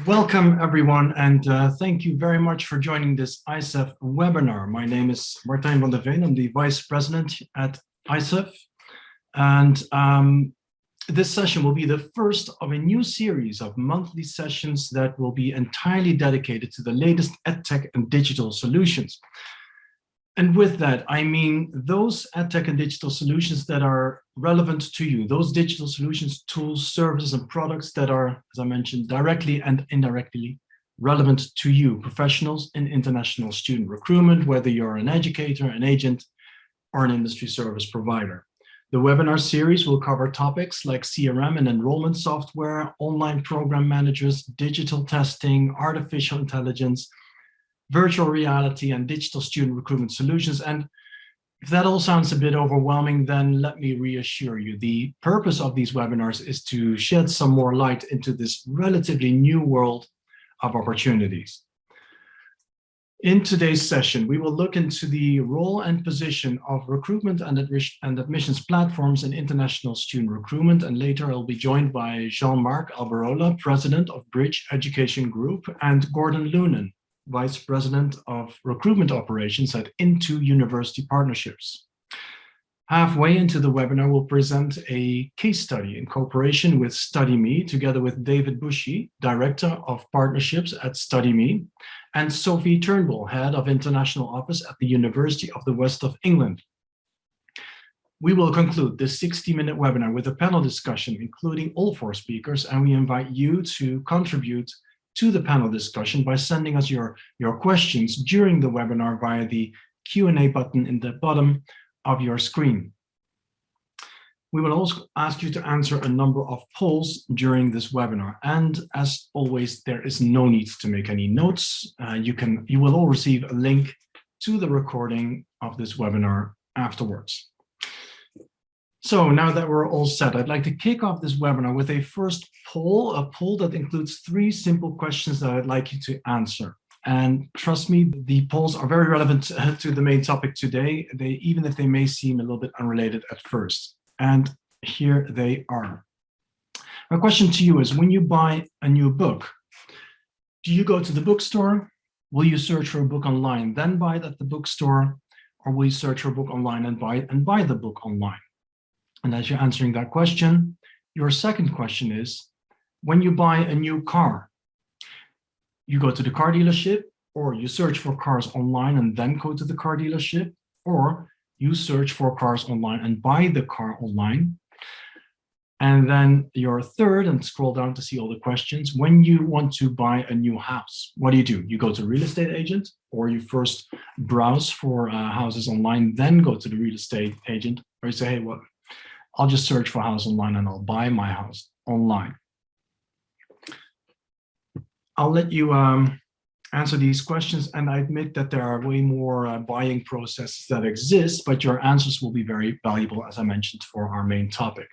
Welcome everyone, and thank you very much for joining this ISEF webinar. My name is MARTIJN. I'm the Vice President at ISEF, and this session will be the first of a new series of monthly sessions that will be entirely dedicated to the latest EdTech and digital solutions. And with that, I mean those EdTech and digital solutions that are relevant to you, those digital solutions, tools, services, and products that are, as I mentioned, directly and indirectly relevant to you, professionals in international student recruitment, whether you're an educator, an agent, or an industry service provider. The webinar series will cover topics like CRM and enrollment software, online program managers, digital testing, artificial intelligence, virtual reality, and digital student recruitment solutions. And if that all sounds a bit overwhelming, then let me reassure you, the purpose of these webinars is to shed some more light into this relatively new world of opportunities. In today's session, we will look into the role and position of recruitment and admissions platforms in international student recruitment. And later I'll be joined by JEAN-MARC ALBEROLA, President of Bridge Education Group, and Gordon LUNAN, Vice President of Recruitment Operations at Into University Partnerships. Halfway into the webinar, we'll present a case study in cooperation with StudyMe, together with David BUSHEY, Director of Partnerships at StudyMe, and Sophie Turnbull, Head of International Office at the University of the West of England. We will conclude this 60-minute webinar with a panel discussion, including all four speakers, and we invite you to contribute to the panel discussion by sending us your questions during the webinar via the Q&A button in the bottom of your screen. We will also ask you to answer a number of polls during this webinar. And as always, there is no need to make any notes. You will all receive a link to the recording of this webinar afterwards. So now that we're all set, I'd like to kick off this webinar with a first poll, a poll that includes 3 simple questions that I'd like you to answer. And trust me, the polls are very relevant to the main topic today, even if they may seem a little bit unrelated at first. And here they are. My question to you is, when you buy a new book, do you go to the bookstore? Will you search for a book online, then buy it at the bookstore? Or will you search for a book online and buy the book online? And as you're answering that question, your second question is, when you buy a new car, you go to the car dealership, or you search for cars online and then go to the car dealership, or you search for cars online and buy the car online. And then your third, and scroll down to see all the questions, when you want to buy a new house, what do? You go to a real estate agent, or you first browse for houses online, then go to the real estate agent, or you say, hey, what? I'll just search for a house online and I'll buy my house online. I'll let you answer these questions, and I admit that there are way more buying processes that exist, but your answers will be very valuable, as I mentioned, for our main topic.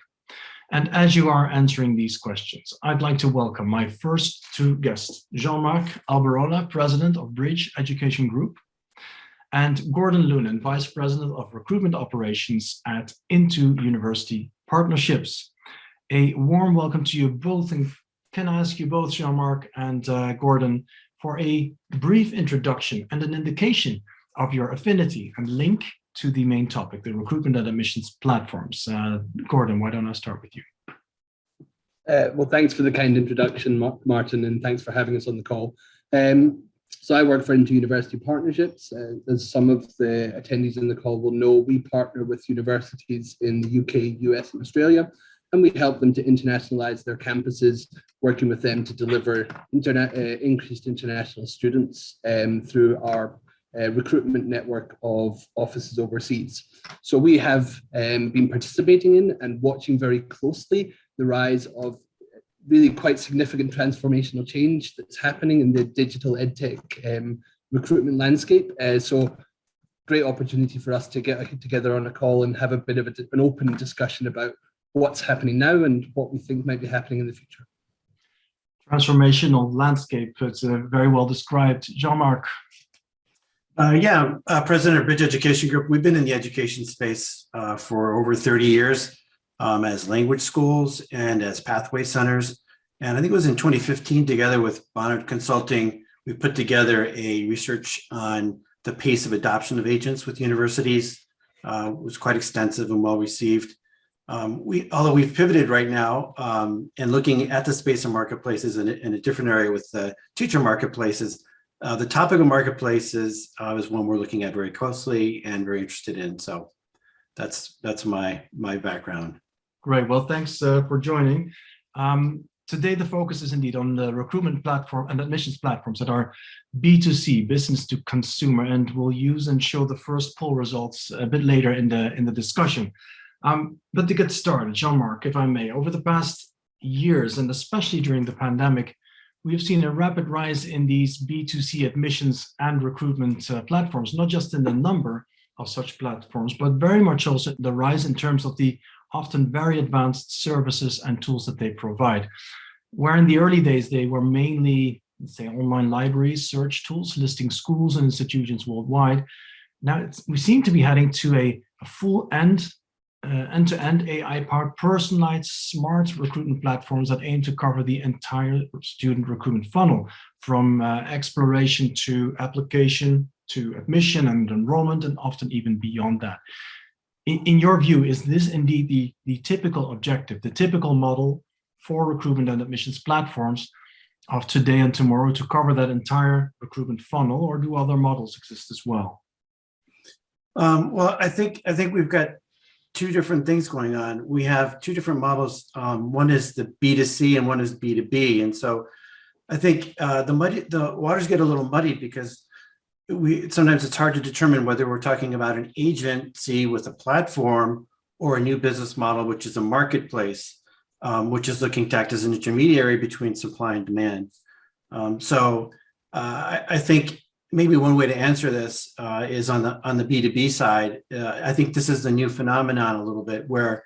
And as you are answering these questions, I'd like to welcome my first 2 guests, JEAN-MARC ALBEROLA, President of Bridge Education Group, and Gordon LUNAN, Vice President of Recruitment Operations at Into University Partnerships. A warm welcome to you both, and can I ask you both, JEAN-MARC and Gordon, for a brief introduction and an indication of your affinity and link to the main topic, the recruitment and admissions platforms. Gordon, why don't I start with you? Well, thanks for the kind introduction, Martin, and thanks for having us on the call. So I work for Into University Partnerships. As some of the attendees in the call will know, we partner with universities in the UK, US, and Australia, and we help them to internationalize their campuses, working with them to deliver increased international students through our recruitment network of offices overseas. So we have been participating in and watching very closely the rise of really quite significant transformational change that's happening in the digital edtech recruitment landscape. So great opportunity for us to get together on a call and have a bit of an open discussion about what's happening now and what we think might be happening in the future. Transformational landscape, it's very well described. JEAN-MARC. President of Bridge Education Group. We've been in the education space for over 30 years as language schools and as pathway centers. And I think it was in 2015, together with Bonnet Consulting, we put together a research on the pace of adoption of agents with universities. It was quite extensive and well received. Although we've pivoted right now and looking at the space of marketplaces in a different area with the teacher marketplaces, the topic of marketplaces is one we're looking at very closely and very interested in. So that's my background. Great. Well, thanks for joining. Today, the focus is indeed on the recruitment platform and admissions platforms that are B2C, business to consumer, and we'll use and show the first poll results a bit later in the discussion. But to get started, JEAN-MARC, if I may, over the past years, and especially during the pandemic, we've seen a rapid rise in these B2C admissions and recruitment platforms, not just in the number of such platforms, but very much also the rise in terms of the often very advanced services and tools that they provide. Where in the early days, they were mainly, let's say, online libraries, search tools, listing schools and institutions worldwide. Now we seem to be heading to a full end-to-end AI-powered, personalized, smart recruitment platforms that aim to cover the entire student recruitment funnel, from exploration to application to admission and enrollment, and often even beyond that. In your view, is this indeed the typical objective, the typical model for recruitment and admissions platforms of today and tomorrow to cover that entire recruitment funnel, or do other models exist as well? Well, I think we've got two different things going on. We have two different models. One is the B2C and one is B2B. And so I think the waters get a little muddied because sometimes it's hard to determine whether we're talking about an agency with a platform or a new business model, which is a marketplace, which is looking to act as an intermediary between supply and demand. I think maybe one way to answer this is on the B2B side. I think this is the new phenomenon a little bit where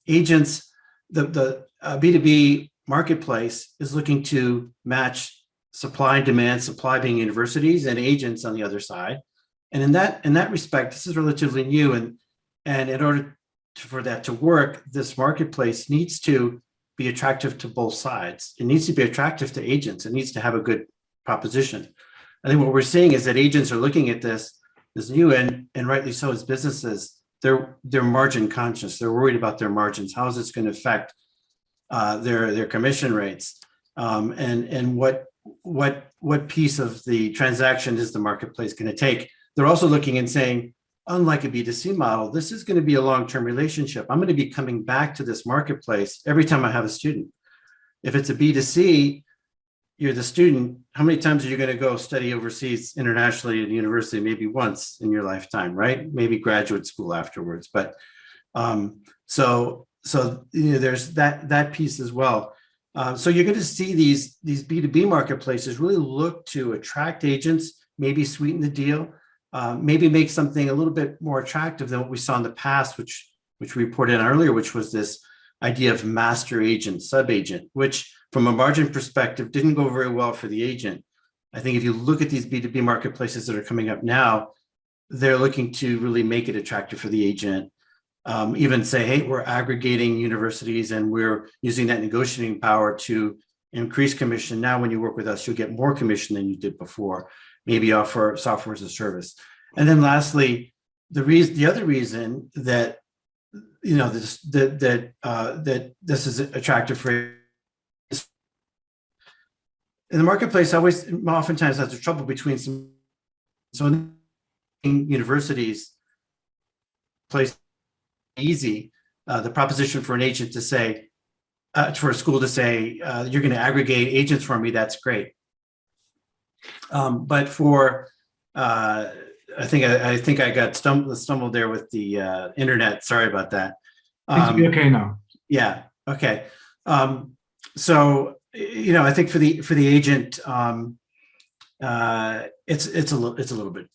agents, the B2B marketplace is looking to match supply and demand, supply being universities and agents on the other side. And in that respect, this is relatively new. And in order for that to work, this marketplace needs to be attractive to both sides. It needs to be attractive to agents. It needs to have a good proposition. I think what we're seeing is that agents are looking at this new, and rightly so, as businesses, they're margin conscious. They're worried about their margins. How is this going to affect their commission rates? And what piece of the transaction is the marketplace going to take? They're also looking and saying, unlike a B2C model, this is going to be a long-term relationship. I'm going to be coming back to this marketplace every time I have a student. If it's a B2C, you're the student. How many times are you going to go study overseas internationally at a university? Maybe once in your lifetime, right? Maybe graduate school afterwards. But so there's that piece as well. So you're going to see these B2B marketplaces really look to attract agents, maybe sweeten the deal, maybe make something a little bit more attractive than what we saw in the past, which we reported on earlier, which was this idea of master agent, sub-agent, which from a margin perspective didn't go very well for the agent. I think if you look at these B2B marketplaces that are coming up now, they're looking to really make it attractive for the agent. Even say, hey, we're aggregating universities and we're using that negotiating power to increase commission. Now, when you work with us, you'll get more commission than you did before, maybe offer software as a service. And then lastly, the other reason that, that this is attractive for in the marketplace, oftentimes has a trouble between so universities place easy, the proposition for an agent to say, for a school to say, you're going to aggregate agents for me, that's great. But for, I think I got stumbled there with the internet. Sorry about that. Seems to be okay now. Yeah. Okay. So I think for the agent, it's a little bit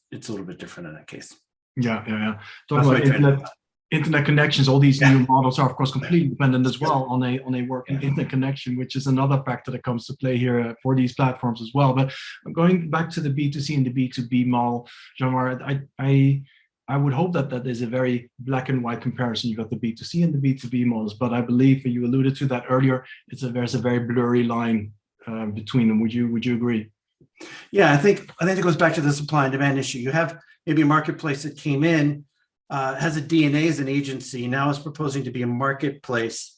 different in that case. Yeah. Talking about internet connections, all these new models are of course completely dependent as well on a working internet connection, which is another factor that comes to play here for these platforms as well. But going back to the B2C and the B2B model, Jean-Marc, I would hope that that is a very black and white comparison. You've got the B2C and the B2B models, but I believe you alluded to that earlier. There's a very blurry line between them. Would you agree? Yeah, I think it goes back to the supply and demand issue. You have maybe a marketplace that came in, has a DNA as an agency, now is proposing to be a marketplace,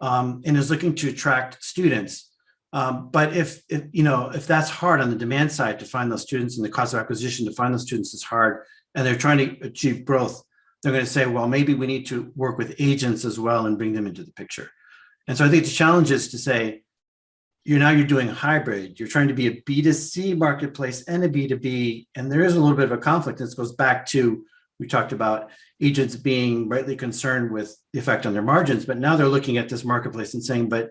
and is looking to attract students. But if that's hard on the demand side to find those students, and the cost of acquisition to find those students is hard, and they're trying to achieve growth, they're going to say, well, maybe we need to work with agents as well and bring them into the picture. And so I think the challenge is to say, you're doing hybrid. You're trying to be a B2C marketplace and a B2B, and there is a little bit of a conflict. This goes back to, we talked about agents being rightly concerned with the effect on their margins, but now they're looking at this marketplace and saying, but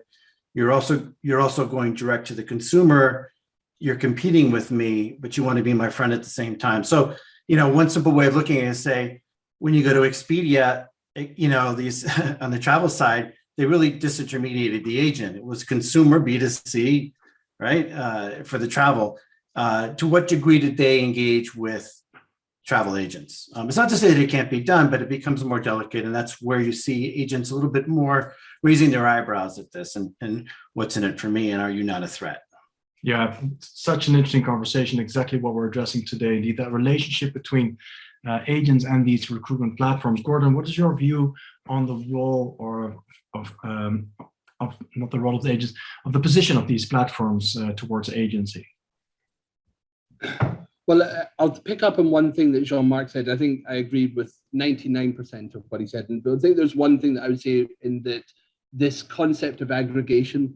you're also going direct to the consumer. You're competing with me, but you want to be my friend at the same time. So, one simple way of looking at it is say, when you go to Expedia, these on the travel side, they really disintermediated the agent. It was consumer B2C, right? For the travel. To what degree did they engage with travel agents? It's not to say that it can't be done, but it becomes more delicate. And that's where you see agents a little bit more raising their eyebrows at this and what's in it for me, and are you not a threat? Yeah, such an interesting conversation, exactly what we're addressing today. Indeed, that relationship between agents and these recruitment platforms. Gordon, what is your view on the role of not the role of the agents, of the position of these platforms towards agency? Well, I'll pick up on one thing that JEAN-MARC said. I think I agreed with 99% of what he said. But I think there's one thing that I would say in that this concept of aggregation,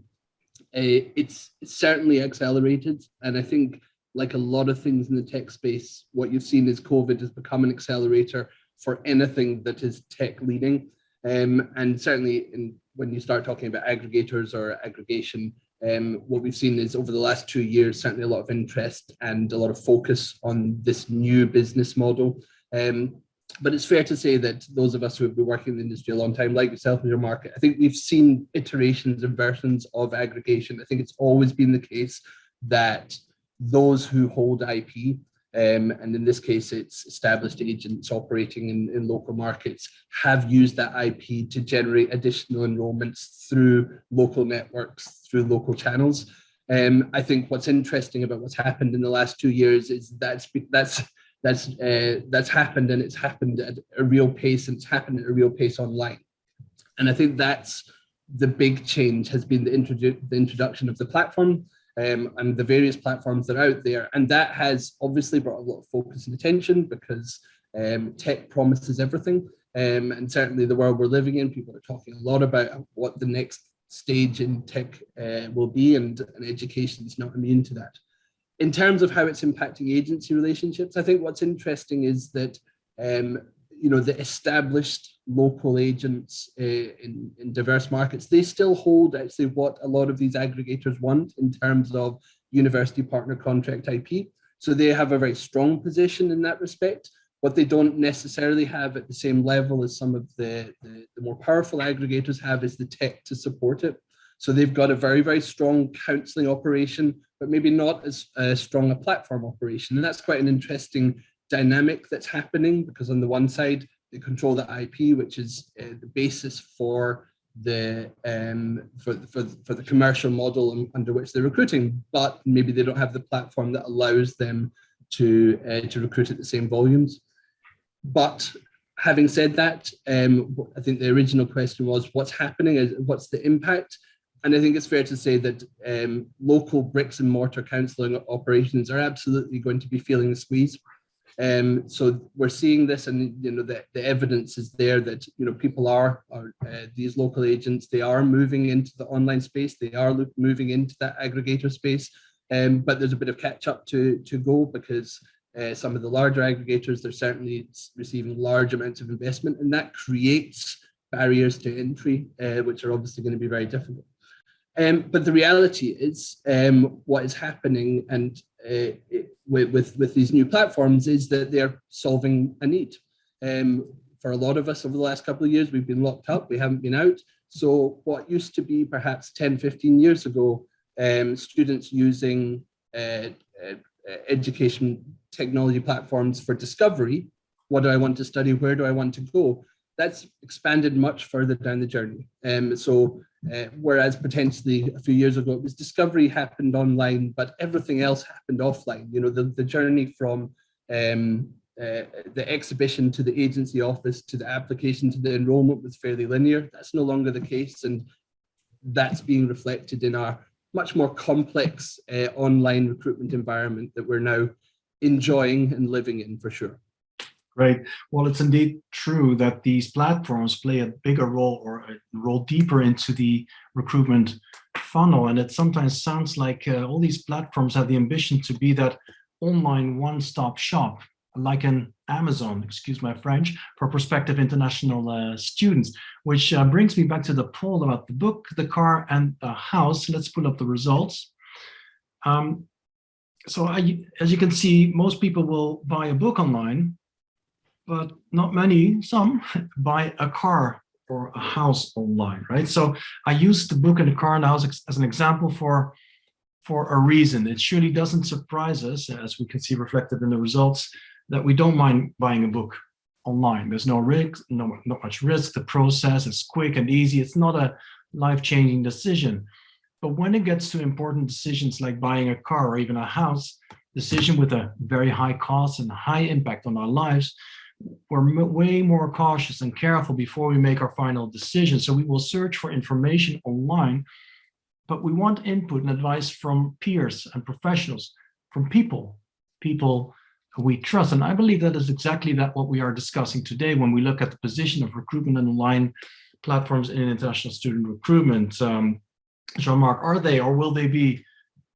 it's certainly accelerated. And I think, like a lot of things in the tech space, what you've seen is COVID has become an accelerator for anything that is tech leading. And certainly when you start talking about aggregators or aggregation, what we've seen is over the last 2 years, certainly a lot of interest and a lot of focus on this new business model. But it's fair to say that those of us who have been working in the industry a long time, like yourself and your market, I think we've seen iterations and versions of aggregation. I think it's always been the case that those who hold IP, and in this case, it's established agents operating in local markets, have used that IP to generate additional enrollments through local networks, through local channels. I think what's interesting about what's happened in the last 2 years is that's happened, and it's happened at a real pace, and it's happened at a real pace online. And I think that's the big change, has been the introduction of the platform. And the various platforms that are out there. And that has obviously brought a lot of focus and attention because tech promises everything. And certainly the world we're living in, people are talking a lot about what the next stage in tech will be, and education is not immune to that. In terms of how it's impacting agency relationships, I think what's interesting is that the established local agents in diverse markets, they still hold actually what a lot of these aggregators want in terms of university partner contract IP. So they have a very strong position in that respect. What they don't necessarily have at the same level as some of the more powerful aggregators have is the tech to support it. So they've got a very, very strong counseling operation, but maybe not as strong a platform operation. And that's quite an interesting dynamic that's happening, because on the one side, they control the IP, which is the basis for the commercial model under which they're recruiting, but maybe they don't have the platform that allows them to recruit at the same volumes. But having said that, I think the original question was what's happening, what's the impact? And I think it's fair to say that local bricks and mortar counselling operations are absolutely going to be feeling the squeeze. So we're seeing this, and the evidence is there that people are these local agents, they are moving into the online space, they are moving into that aggregator space, but there's a bit of catch up to go, because some of the larger aggregators, they're certainly receiving large amounts of investment, and that creates barriers to entry, which are obviously going to be very difficult. But the reality is what is happening, and with these new platforms, is that they're solving a need. For a lot of us over the last couple of years, we've been locked up, we haven't been out. So what used to be perhaps 10, 15 years ago, students using education technology platforms for discovery, what do I want to study, where do I want to go, that's expanded much further down the journey. Whereas potentially a few years ago, it was discovery happened online, but everything else happened offline. You know, the journey from the exhibition to the agency office to the application to the enrollment was fairly linear. That's no longer the case, and that's being reflected in our much more complex online recruitment environment that we're now enjoying and living in, for sure. Great. Well, it's indeed true that these platforms play a bigger role, or a role deeper into the recruitment funnel. And it sometimes sounds like all these platforms have the ambition to be that online one-stop shop, like an Amazon, excuse my French, for prospective international students, which brings me back to the poll about the book, the car, and the house. Let's pull up the results. As you can see, most people will buy a book online, but not many, some buy a car or a house online, right? So I use the book and the car and the house as an example for a reason. It surely doesn't surprise us, as we can see reflected in the results, that we don't mind buying a book online. There's no risk, not much risk. The process is quick and easy. It's not a life-changing decision. But when it gets to important decisions like buying a car or even a house, decision with a very high cost and high impact on our lives, we're way more cautious and careful before we make our final decision. So we will search for information online, but we want input and advice from peers and professionals, from people who we trust. And I believe that is exactly what we are discussing today when we look at the position of recruitment and online platforms in international student recruitment. Jean-Marc, are they, or will they be,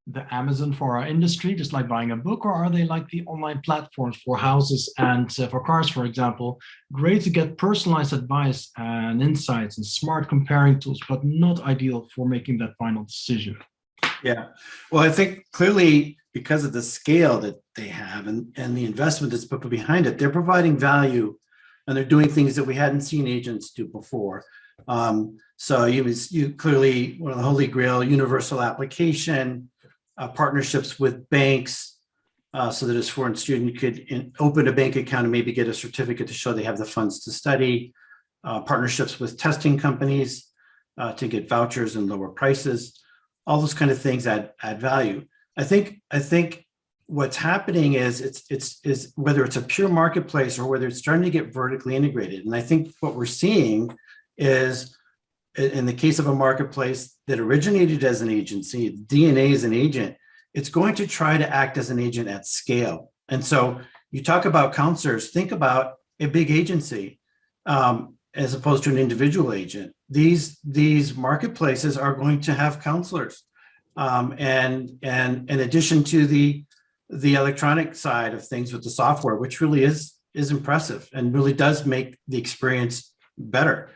the Amazon for our industry, just like buying a book, or are they like the online platforms for houses and for cars, for example? Great to get personalized advice and insights and smart comparing tools, but not ideal for making that final decision. Yeah, well, I think clearly because of the scale that they have and the investment that's put behind it, they're providing value and they're doing things that we hadn't seen agents do before. So you clearly, one of the holy grail, universal application, partnerships with banks, so that a foreign student could open a bank account and maybe get a certificate to show they have the funds to study, partnerships with testing companies to get vouchers and lower prices. All those kind of things add value. I think what's happening is it's whether it's a pure marketplace or whether it's starting to get vertically integrated. And I think what we're seeing is, in the case of a marketplace that originated as an agency, DNA is an agent, it's going to try to act as an agent at scale. And so you talk about counselors, think about a big agency as opposed to an individual agent. These marketplaces are going to have counselors. And in addition to the electronic side of things with the software, which really is impressive and really does make the experience better.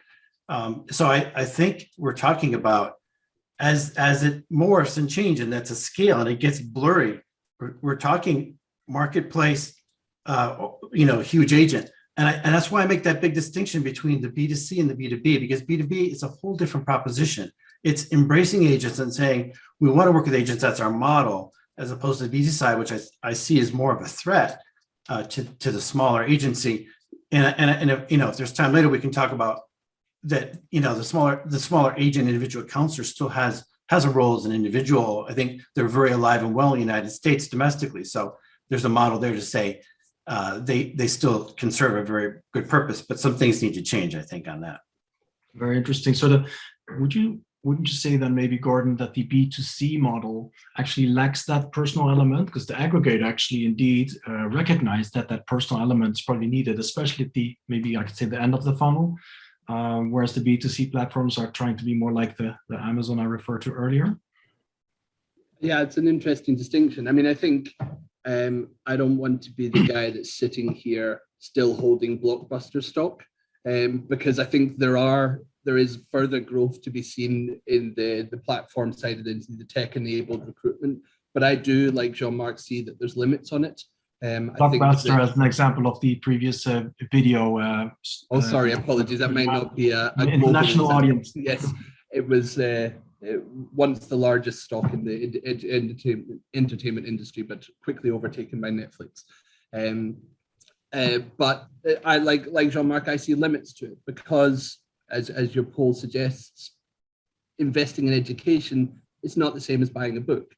So I think we're talking about as it morphs and changes, and that's a scale and it gets blurry. We're talking marketplace, huge agent. And that's why I make that big distinction between the B2C and the B2B, because B2B is a whole different proposition. It's embracing agents and saying, we want to work with agents, that's our model, as opposed to the B2C side, which I see as more of a threat to the smaller agency. And if there's time later, we can talk about that, the smaller agent individual counselor still has a role as an individual. I think they're very alive and well in the United States domestically. So there's a model there to say they still can serve a very good purpose, but some things need to change, I think, on that. Very interesting. So wouldn't you say then maybe, Gordon, that the B2C model actually lacks that personal element? Because the aggregator actually indeed recognized that personal element is probably needed, especially at maybe I could say the end of the funnel. Whereas the B2C platforms are trying to be more like the Amazon I referred to earlier. Yeah, it's an interesting distinction. I mean, I think I don't want to be the guy that's sitting here still holding Blockbuster stock, because I think there is further growth to be seen in the platform side of the tech-enabled recruitment. But I do, like Jean-Marc, see that there's limits on it. Blockbuster as an example of the previous video. Sorry, apologies. That might not be a international audience. Yes, it was once the largest stock in the entertainment industry, but quickly overtaken by Netflix. But I like Jean-Marc, I see limits to it because, as your poll suggests, investing in education is not the same as buying a book.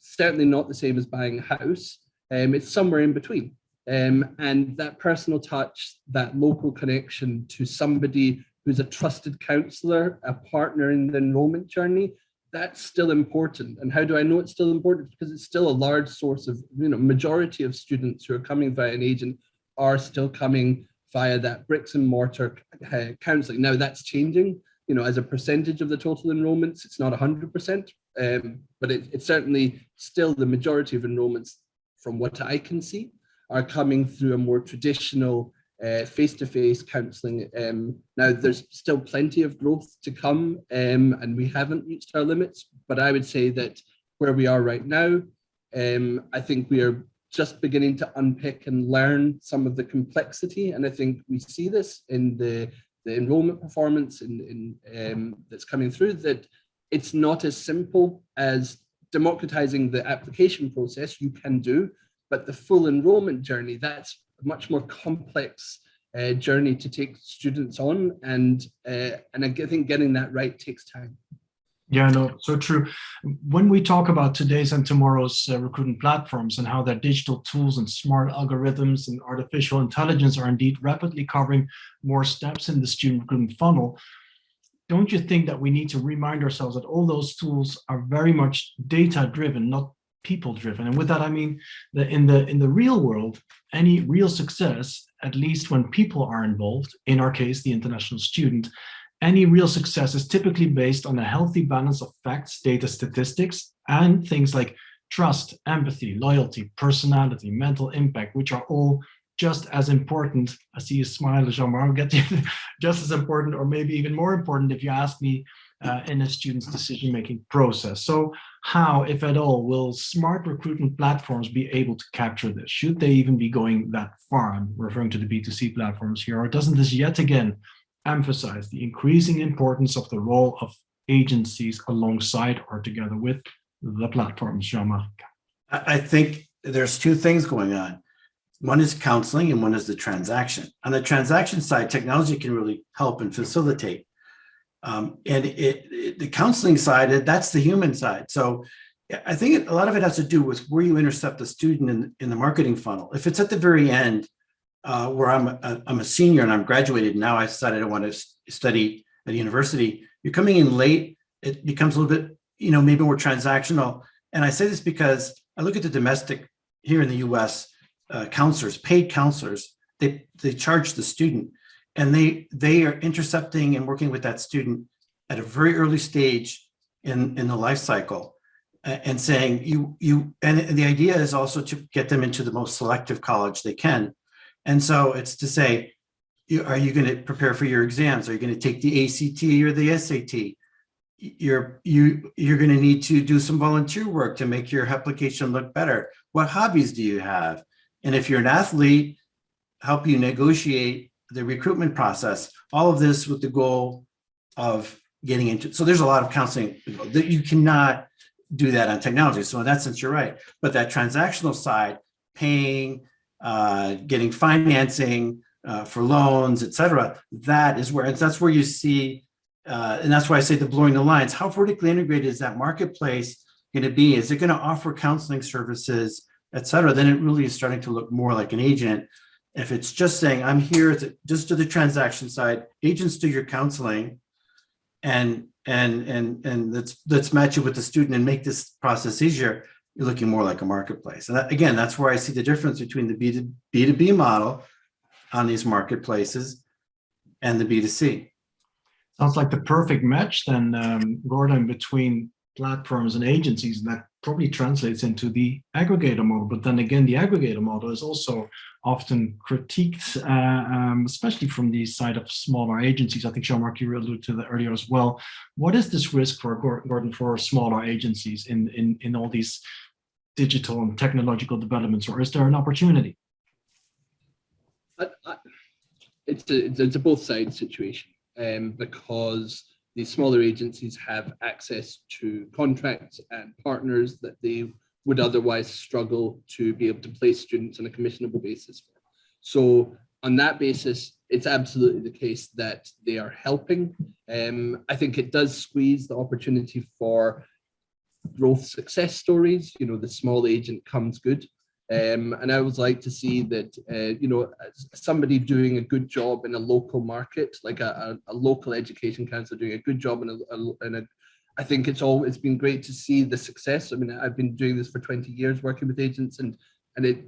Certainly not the same as buying a house. It's somewhere in between. And that personal touch, that local connection to somebody who's a trusted counsellor, a partner in the enrollment journey, that's still important. And how do I know it's still important? Because it's still a large source of, majority of students who are coming via an agent are still coming via that bricks and mortar counselling. Now that's changing, as a percentage of the total enrollments, it's not 100%, but it's certainly still the majority of enrollments, from what I can see, are coming through a more traditional face-to-face counselling. Now, there's still plenty of growth to come, and we haven't reached our limits, but I would say that where we are right now, I think we are just beginning to unpick and learn some of the complexity, and I think we see this in the enrollment performance that's coming through, that it's not as simple as democratizing the application process. You can do, but the full enrollment journey, that's a much more complex journey to take students on, and I think getting that right takes time. Yeah, no, so true. When we talk about today's and tomorrow's recruitment platforms and how their digital tools and smart algorithms and artificial intelligence are indeed rapidly covering more steps in the student recruitment funnel, don't you think that we need to remind ourselves that all those tools are very much data-driven, not people-driven? And with that, I mean that in the real world, any real success, at least when people are involved, in our case, the international student, any real success is typically based on a healthy balance of facts, data, statistics, and things like trust, empathy, loyalty, personality, mental impact, which are all just as important. I see you smile, Jean-Marc, just as important, or maybe even more important if you ask me, in a student's decision-making process. So how, if at all, will smart recruitment platforms be able to capture this? Should they even be going that far? I'm referring to the B2C platforms here, or doesn't this yet again emphasize the increasing importance of the role of agencies alongside or together with the platforms, Jean-Marc? I think there's two things going on. One is counseling and one is the transaction. On the transaction side, technology can really help and facilitate. And the counseling side, that's the human side. So I think a lot of it has to do with where you intercept the student in the marketing funnel. If it's at the very end, where I'm a senior and I'm graduated, now I decided I want to study at a university, you're coming in late, it becomes a little bit, maybe more transactional. And I say this because I look at the domestic here in the US, counselors, paid counselors, they charge the student, and they are intercepting and working with that student at a very early stage in the life cycle, and saying and the idea is also to get them into the most selective college they can. And so it's to say, are you going to prepare for your exams? Are you going to take the ACT or the SAT? You're going to need to do some volunteer work to make your application look better. What hobbies do you have? And if you're an athlete, help you negotiate the recruitment process. All of this with the goal of getting into. So there's a lot of counseling that you cannot do that on technology. So in that sense, you're right. But that transactional side, paying, getting financing for loans, et cetera, that's where you see, and that's why I say the blurring the lines. How vertically integrated is that marketplace going to be? Is it going to offer counseling services, et cetera? Then it really is starting to look more like an agent. If it's just saying, I'm here just to the transaction side, agents do your counseling, and let's match you with the student and make this process easier, you're looking more like a marketplace. And again, that's where I see the difference between the B2B model on these marketplaces and the B2C. Sounds like the perfect match then, Gordon, between platforms and agencies. And that probably translates into the aggregator model. But then again, the aggregator model is also often critiqued, especially from the side of smaller agencies. I think, Jean-Marc, you alluded to that earlier as well. What is this risk for, Gordon, for smaller agencies in all these digital and technological developments, or is there an opportunity? It's a both sides situation, because the smaller agencies have access to contracts and partners that they would otherwise struggle to be able to place students on a commissionable basis for. So on that basis, it's absolutely the case that they are helping. I think it does squeeze the opportunity for growth success stories. You know, the small agent comes good. And I always like to see that, you know, somebody doing a good job in a local market, like a local education council doing a good job in a I think it's been great to see the success. I mean, I've been doing this for 20 years working with agents, and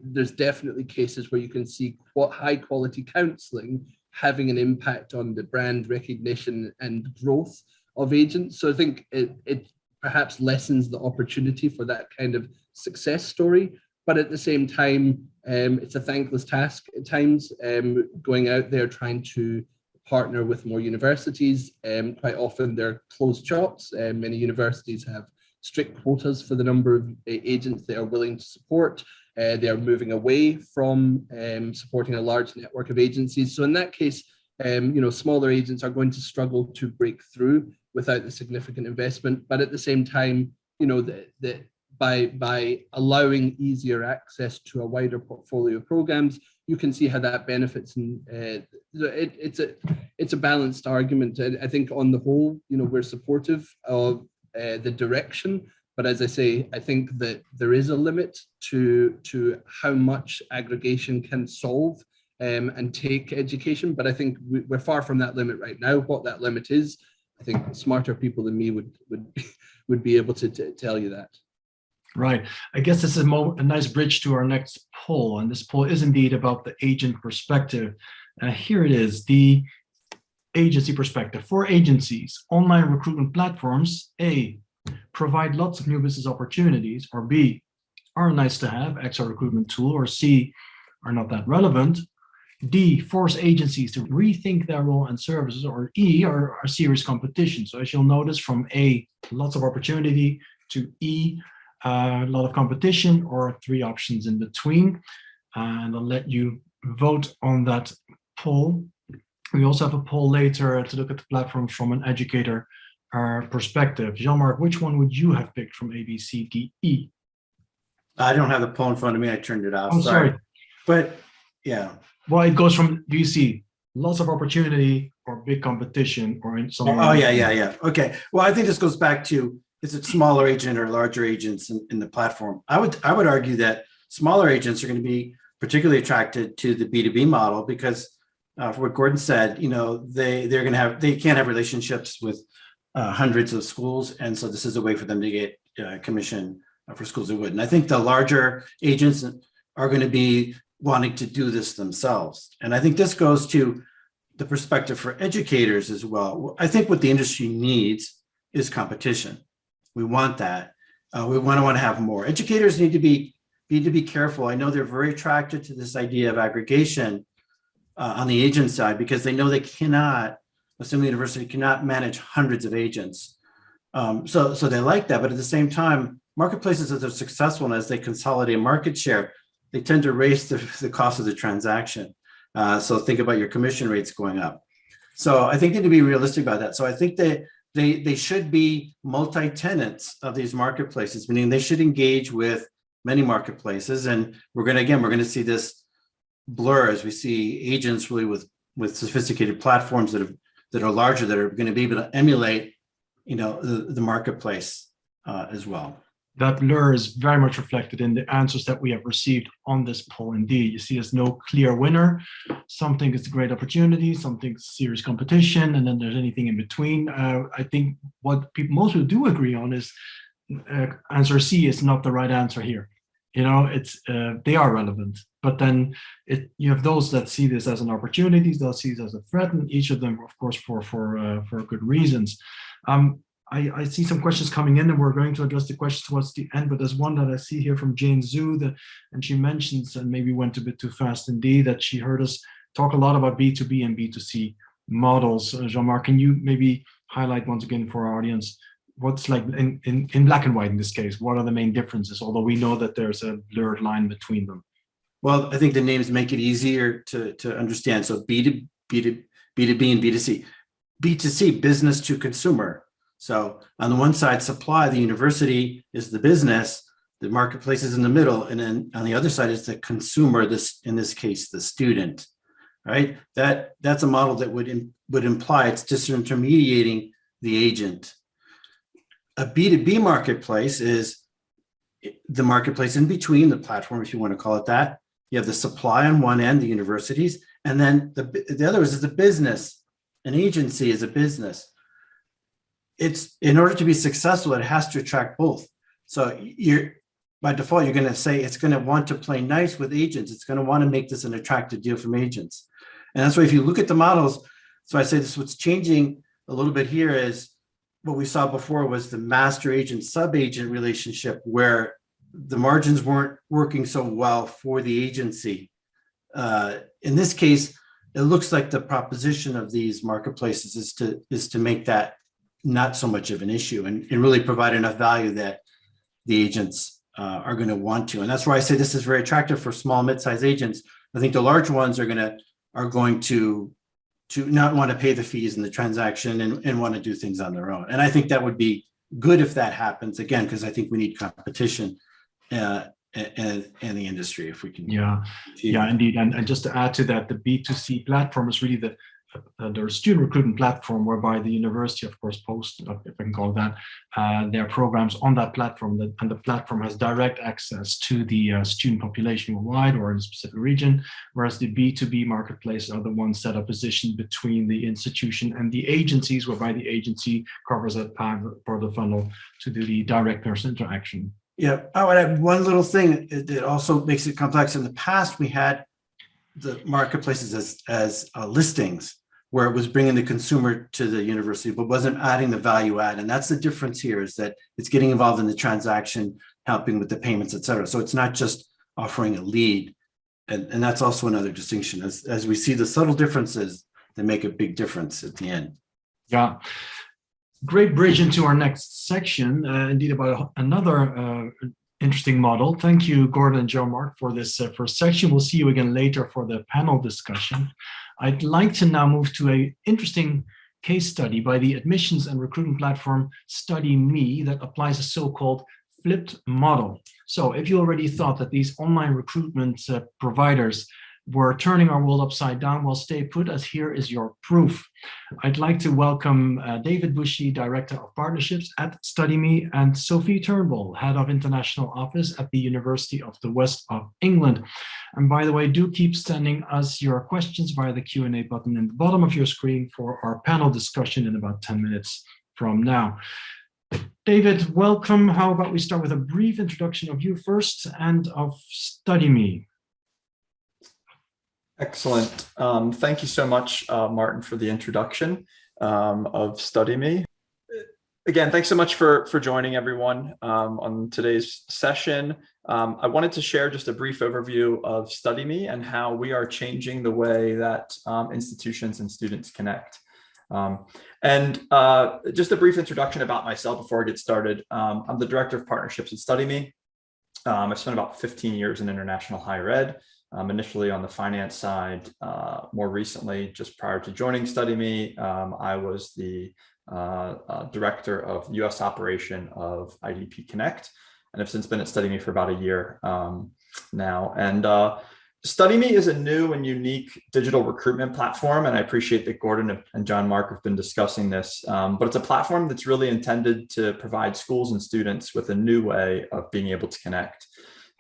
there's definitely cases where you can see what high quality counselling having an impact on the brand recognition and growth of agents. So I think it perhaps lessens the opportunity for that kind of success story. But at the same time, it's a thankless task at times, going out there trying to partner with more universities. Quite often they're closed shops. Many universities have strict quotas for the number of agents they are willing to support. They are moving away from supporting a large network of agencies. So in that case, you know, smaller agents are going to struggle to break through without the significant investment. But at the same time, you know, by allowing easier access to a wider portfolio of programs, you can see how that benefits. And it's a balanced argument. I think on the whole, you know, we're supportive of the direction. But as I say, I think that there is a limit to how much aggregation can solve and take education. But I think we're far from that limit right now. What that limit is, I think smarter people than me would be able to tell you that. Right. I guess this is a nice bridge to our next poll. And this poll is indeed about the agent perspective. Here it is, the agency perspective. For agencies, online recruitment platforms, A, provide lots of new business opportunities, or B, are nice to have, extra recruitment tool, or C, are not that relevant. D, force agencies to rethink their role and services, or E, are serious competition. So as you'll notice, from A, lots of opportunity, to E, a lot of competition, or three options in between. And I'll let you vote on that poll. We also have a poll later to look at the platform from an educator perspective. Jean-Marc, which one would you have picked from A, B, C, D, E? I don't have the poll in front of me. I turned it off. I'm sorry. But yeah. Well, it goes from, do you see lots of opportunity or big competition, or in some? Oh, yeah. Okay. Well, I think this goes back to, is it smaller agent or larger agents in the platform? I would argue that smaller agents are going to be particularly attracted to the B2B model because for what Gordon said, you know, they can't have relationships with hundreds of schools, and so this is a way for them to get commission for schools that would. And I think the larger agents are going to be wanting to do this themselves. And I think this goes to the perspective for educators as well. I think what the industry needs is competition. We want that. We want to have more. Educators need to be careful. I know they're very attracted to this idea of aggregation on the agent side because they know they cannot, assuming the university cannot manage hundreds of agents. So they like that, but at the same time, marketplaces as they're successful and as they consolidate market share, they tend to raise the cost of the transaction. So think about your commission rates going up. So I think they need to be realistic about that. So I think they should be multi-tenants of these marketplaces, meaning they should engage with many marketplaces. And we're going to see this blur as we see agents really with sophisticated platforms that are larger, that are going to be able to emulate, you know, the marketplace as well. That blur is very much reflected in the answers that we have received on this poll. Indeed, you see there's no clear winner. Some think it's a great opportunity, some think it's serious competition, and then there's anything in between. I think what most people do agree on is answer C is not the right answer here. You know, it's they are relevant, but then you have those that see this as an opportunity, those see this as a threat, and each of them, of course, for good reasons. I see some questions coming in, and we're going to address the questions towards the end, but there's one that I see here from Jane Zhu, and she mentions, and maybe went a bit too fast indeed, that she heard us talk a lot about B2B and B2C models. Jean-Marc, can you maybe highlight once again for our audience what's like in black and white in this case? What are the main differences, although we know that there's a blurred line between them? Well, I think the names make it easier to understand. So B2B and B2C. B2C, business to consumer. So on the one side, supply, the university is the business, The marketplace is in the middle, and then on the other side is the consumer, in this case, the student, right? That's a model that would imply it's disintermediating the agent. A B2B marketplace is the marketplace in between, the platform, if you want to call it that. You have the supply on one end, the universities, and then the other is the business. An agency is a business. It's, in order to be successful, it has to attract both. So by default, you're going to say it's going to want to play nice with agents. It's going to want to make this an attractive deal from agents. And that's why if you look at the models, so I say this, what's changing a little bit here is what we saw before was the master agent sub-agent relationship, where the margins weren't working so well for the agency. In this case, it looks like the proposition of these marketplaces is to make that not so much of an issue and really provide enough value that the agents are going to want to. And that's why I say this is very attractive for small, mid-sized agents. I think the large ones are going to not want to pay the fees in the transaction and want to do things on their own. And I think that would be good if that happens, again, because I think we need competition in the industry if we can. Yeah, indeed. And just to add to that, the B2C platform is really the student recruitment platform, whereby the university, of course, posts, if I can call it that, their programs on that platform, and the platform has direct access to the student population worldwide or in a specific region, whereas the B2B marketplaces are the ones that are positioned between the institution and the agencies, whereby the agency covers that part of the funnel to do the direct person interaction. Yeah, I would add one little thing that also makes it complex. In the past, we had the marketplaces as listings, where it was bringing the consumer to the university, but wasn't adding the value add. And that's the difference here, is that it's getting involved in the transaction, helping with the payments, et cetera. So it's not just offering a lead. And that's also another distinction. As we see the subtle differences, they make a big difference at the end. Yeah. Great bridge into our next section, indeed, about another interesting model. Thank you, Gordon and JEAN-MARC, for this first section. We'll see you again later for the panel discussion. I'd like to now move to an interesting case study by the admissions and recruitment platform StudyMe that applies a so-called flipped model. So if you already thought that these online recruitment providers were turning our world upside down, well, stay put, as here is your proof. I'd like to welcome David Bushey, Director of Partnerships at StudyMe, and Sophie Turnbull, Head of International Office at the University of the West of England. And by the way, do keep sending us your questions via the Q&A button in the bottom of your screen for our panel discussion in about 10 minutes from now. David, welcome. How about we start with a brief introduction of you first and of StudyMe? Excellent. Thank you so much, Martin, for the introduction of StudyMe. Again, thanks so much for joining everyone on today's session. I wanted to share just a brief overview of StudyMe and how we are changing the way that institutions and students connect. Just a brief introduction about myself before I get started. I'm the Director of Partnerships at StudyMe. I've spent about 15 years in international higher ed. Initially on the finance side. More recently, just prior to joining StudyMe, I was the director of US operation of IDP Connect, and have since been at StudyMe for about a year now. And StudyMe is a new and unique digital recruitment platform, and I appreciate that Gordon and JEAN-MARC have been discussing this, but it's a platform that's really intended to provide schools and students with a new way of being able to connect.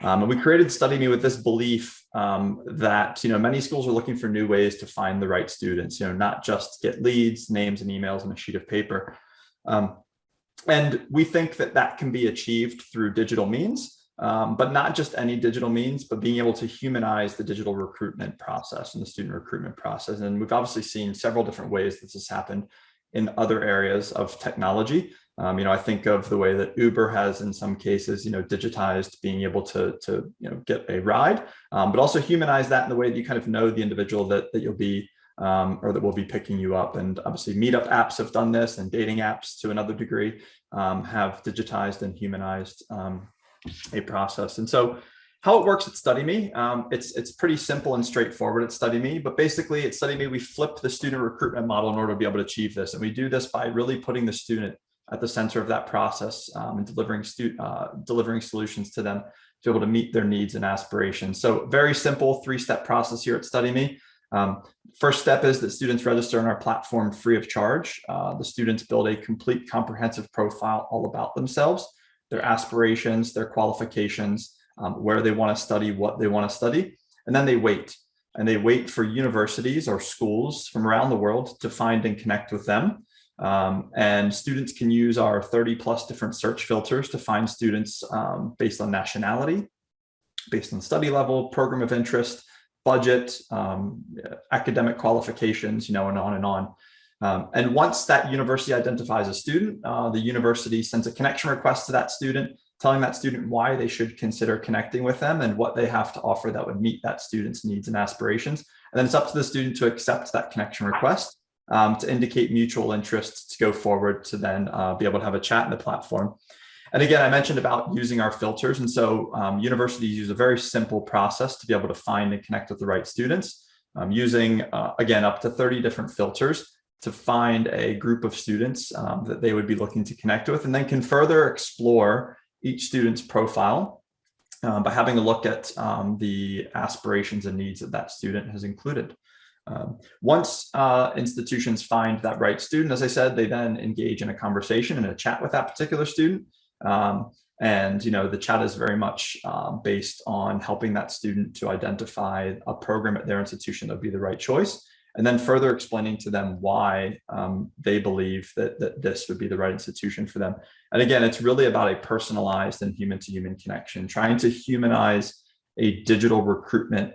And we created StudyMe with this belief that, many schools are looking for new ways to find the right students, not just get leads, names, and emails on a sheet of paper. And we think that that can be achieved through digital means, but not just any digital means, but being able to humanize the digital recruitment process and the student recruitment process. And we've obviously seen several different ways this has happened in other areas of technology. I think of the way that Uber has, in some cases, digitized being able to get a ride, but also humanize that in the way that you kind of know the individual that you'll be, or that will be picking you up. And obviously meetup apps have done this, and dating apps to another degree have digitized and humanized a process. And so how it works at StudyMe, it's pretty simple and straightforward at StudyMe, but basically at StudyMe, we flip the student recruitment model in order to be able to achieve this. And we do this by really putting the student at the center of that process, and delivering solutions to them to be able to meet their needs and aspirations. So very simple 3-step process here at StudyMe. First step is that students register on our platform free of charge. The students build a complete comprehensive profile all about themselves, their aspirations, their qualifications, where they want to study, what they want to study, and then they wait. And they wait for universities or schools from around the world to find and connect with them. And students can use our 30+ different search filters to find students based on nationality, based on study level, program of interest, budget, academic qualifications, and on and on. And once that university identifies a student, the university sends a connection request to that student, telling that student why they should consider connecting with them and what they have to offer that would meet that student's needs and aspirations. And then it's up to the student to accept that connection request, to indicate mutual interests, to go forward, to then be able to have a chat in the platform. And again, I mentioned about using our filters. And so universities use a very simple process to be able to find and connect with the right students, using, again, up to 30 different filters to find a group of students that they would be looking to connect with, and then can further explore each student's profile by having a look at the aspirations and needs that that student has included. Once institutions find that right student, as I said, they then engage in a conversation and a chat with that particular student. And the chat is very much based on helping that student to identify a program at their institution that would be the right choice, and then further explaining to them why they believe that this would be the right institution for them. And again, it's really about a personalized and human-to-human connection, trying to humanize a digital recruitment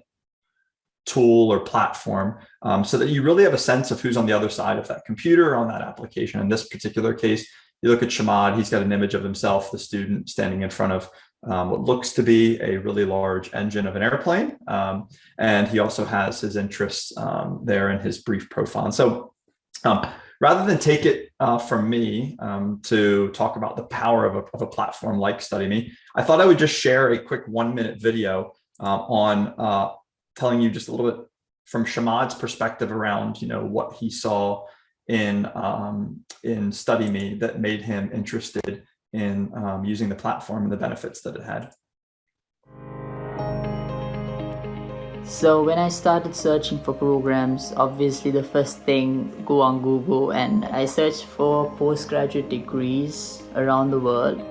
tool or platform, so that you really have a sense of who's on the other side of that computer or on that application. In this particular case, you look at Shamad, he's got an image of himself, the student, standing in front of what looks to be a really large engine of an airplane. And he also has his interests there in his brief profile. And so rather than take it from me to talk about the power of a platform like StudyMe, I thought I would just share a quick 1-minute video on telling you just a little bit from Shamad's perspective around, what he saw in StudyMe that made him interested in using the platform and the benefits that it had. So when I started searching for programs, obviously the first thing, go on Google, and I searched for postgraduate degrees around the world.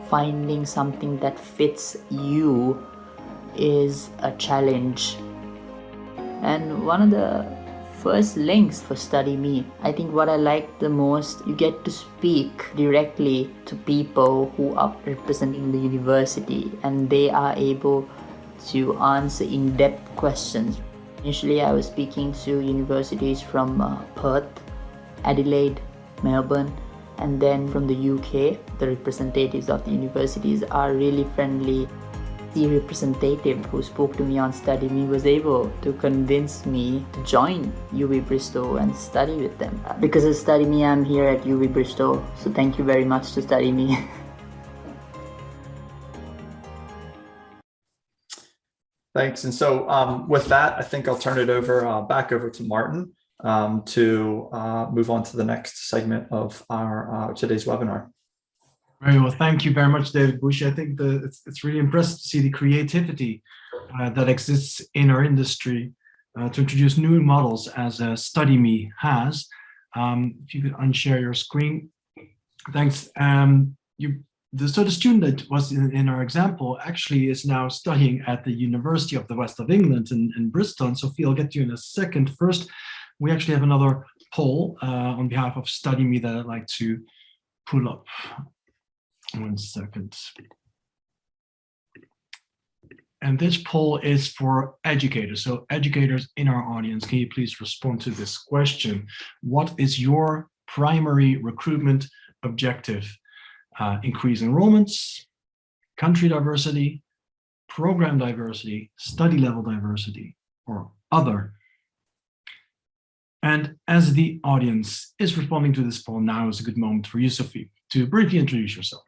Finding something that fits you is a challenge. And one of the first links for StudyMe, I think what I like the most, you get to speak directly to people who are representing the university, and they are able to answer in-depth questions. Initially, I was speaking to universities from Perth, Adelaide, Melbourne, and then from the UK. The representatives of the universities are really friendly. The representative who spoke to me on StudyMe was able to convince me to join UB Bristol and study with them. Because of StudyMe, I'm here at UB Bristol, so thank you very much to StudyMe. Thanks. And so with that, I think I'll turn it over back over to Martin to move on to the next segment of our today's webinar. Very well. Thank you very much, David Bushey. I think it's really impressive to see the creativity that exists in our industry to introduce new models as StudyMe has. If you could unshare your screen. Thanks. So the student that was in our example actually is now studying at the University of the West of England in Bristol. And Sophie, I'll get to you in a second. First, we actually have another poll on behalf of StudyMe that I'd like to pull up. 1 second. And this poll is for educators. So educators in our audience, can you please respond to this question? What is your primary recruitment objective? Increase enrollments, country diversity, program diversity, study level diversity, or other? And as the audience is responding to this poll, now is a good moment for you, Sophie, to briefly introduce yourself.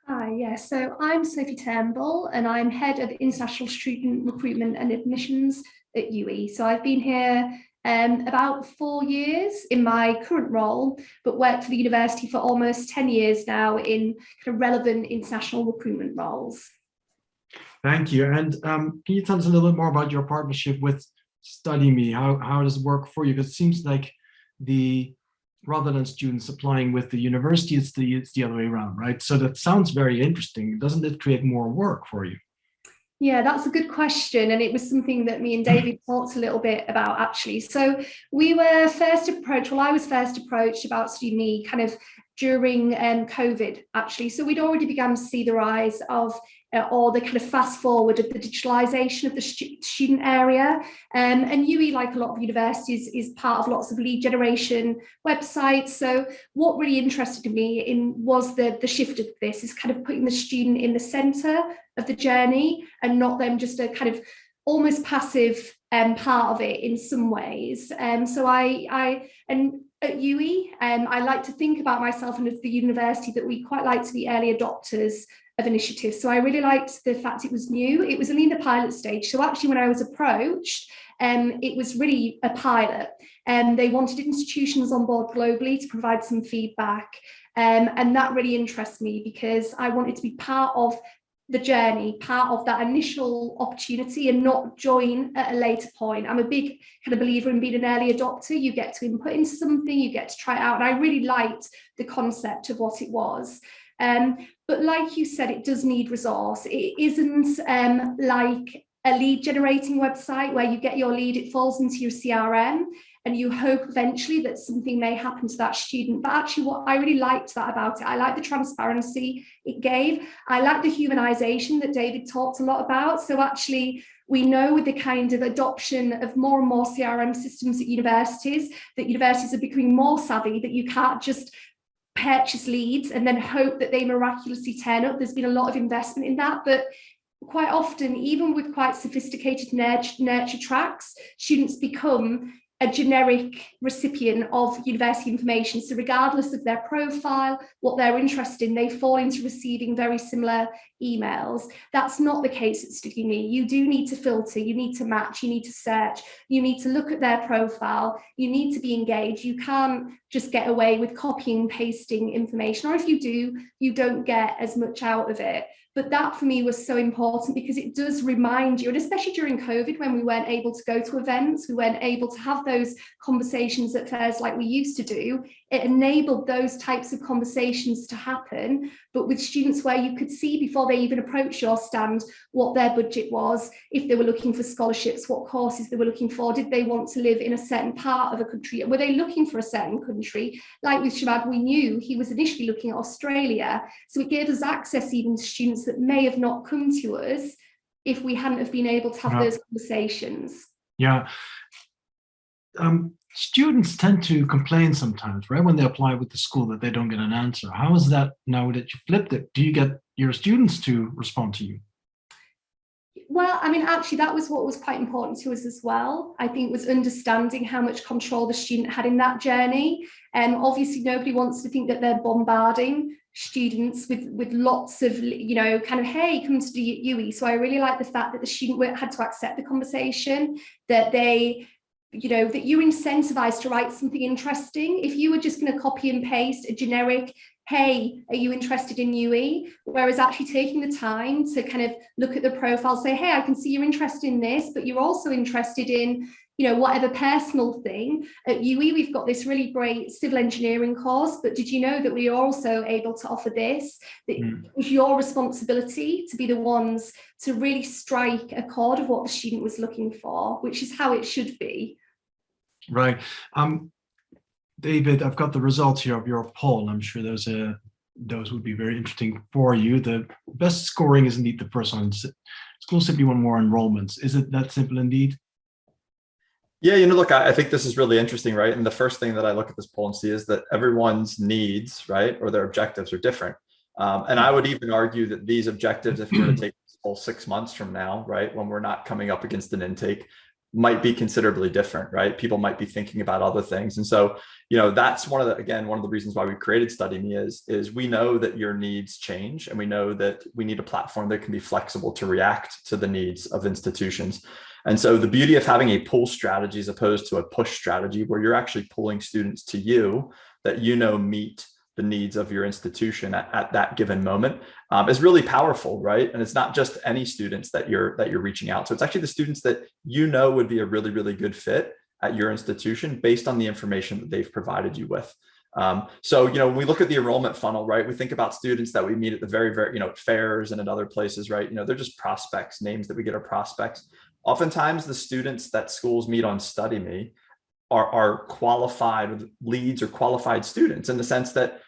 Hi, yes, so I'm Sophie TURNBULL and I'm Head of International Student Recruitment and Admissions at UE. So I've been here about 4 years in my current role, but worked for the university for almost 10 years now in kind of relevant international recruitment roles. Thank you. And can you tell us a little bit more about your partnership with StudyMe? How does it work for you? Because it seems like rather than students applying with the university, it's the other way around, right? So that sounds very interesting. Doesn't it create more work for you? Yeah, that's a good question. And it was something that me and David talked a little bit about, actually. So we were first approached, I was first approached about StudyMe kind of during COVID, actually. So we'd already begun to see the rise of or the kind of fast forward of the digitalization of the student area. And UE, like a lot of universities, is part of lots of lead generation websites. So what really interested me was the shift of this, is kind of putting the student in the center of the journey and not them just a kind of almost passive part of it in some ways. So at UE, I like to think about myself and the university that we quite like to be early adopters of initiatives. So I really liked the fact it was new. It was only in the pilot stage. So actually when I was approached, it was really a pilot. They wanted institutions on board globally to provide some feedback. And that really interests me because I wanted to be part of the journey, part of that initial opportunity and not join at a later point. I'm a big kind of believer in being an early adopter. You get to input into something, you get to try it out. And I really liked the concept of what it was. But like you said, it does need resource. It isn't like a lead generating website where you get your lead, it falls into your CRM and you hope eventually that something may happen to that student. But actually what I really liked that about it, I like the transparency it gave. I like the humanization that David talked a lot about. So actually we know with the kind of adoption of more and more CRM systems at universities, that universities are becoming more savvy, that you can't just purchase leads and then hope that they miraculously turn up. There's been a lot of investment in that, but quite often, even with quite sophisticated nurture tracks, students become a generic recipient of university information. So regardless of their profile, what they're interested in, they fall into receiving very similar emails. That's not the case at StudyMe. You do need to filter, you need to match, you need to search, you need to look at their profile, you need to be engaged. You can't just get away with copying and pasting information, or if you do, you don't get as much out of it. But that for me was so important because it does remind you, and especially during COVID when we weren't able to go to events, we weren't able to have those conversations at fairs like we used to do, it enabled those types of conversations to happen, but with students where you could see before they even approached your stand what their budget was, if they were looking for scholarships, what courses they were looking for, did they want to live in a certain part of a country, were they looking for a certain country? Like with Shabad, we knew he was initially looking at Australia, so it gave us access even to students that may have not come to us if we hadn't have been able to have those conversations. Yeah. Students tend to complain sometimes, right, when they apply with the school that they don't get an answer. How is that now that you flipped it? Do you get your students to respond to you? Well, I mean, actually, that was what was quite important to us as well. I think was understanding how much control the student had in that journey. Obviously, nobody wants to think that they're bombarding students with lots of, you know, kind of, hey, come to do UE. So I really like the fact that the student had to accept the conversation, that they, you know, that you're incentivized to write something interesting. If you were just going to copy and paste a generic, hey, are you interested in UE? Whereas actually taking the time to kind of look at the profile, say, hey, I can see you're interested in this, but you're also interested in, you know, whatever personal thing. At UE, we've got this really great civil engineering course, but did you know that we are also able to offer this? That it was your responsibility to be the ones to really strike a chord of what the student was looking for, which is how it should be. Right. David, I've got the results here of your poll. I'm sure those would be very interesting for you. The best scoring is indeed the first one. Schools simply want more enrollments. Is it that simple indeed? Yeah, you know, look, I think this is really interesting, right? And the first thing that I look at this poll and see is that everyone's needs, right, or their objectives are different. And I would even argue that these objectives, if you were to take this poll 6 months from now, right, when we're not coming up against an intake, might be considerably different, right? People might be thinking about other things. And so, that's one of the reasons why we created StudyMe is we know that your needs change, and we know that we need a platform that can be flexible to react to the needs of institutions. And so the beauty of having a pull strategy as opposed to a push strategy, where you're actually pulling students to you that meet the needs of your institution at that given moment, is really powerful, right? And it's not just any students that you're reaching out to. It's actually the students that would be a really, really good fit at your institution based on the information that they've provided you with. So, when we look at the enrollment funnel, right, we think about students that we meet at the very, very, fairs and at other places, right? They're just prospects, names that we get are prospects. Oftentimes the students that schools meet on StudyMe are qualified leads or qualified students, in the sense that,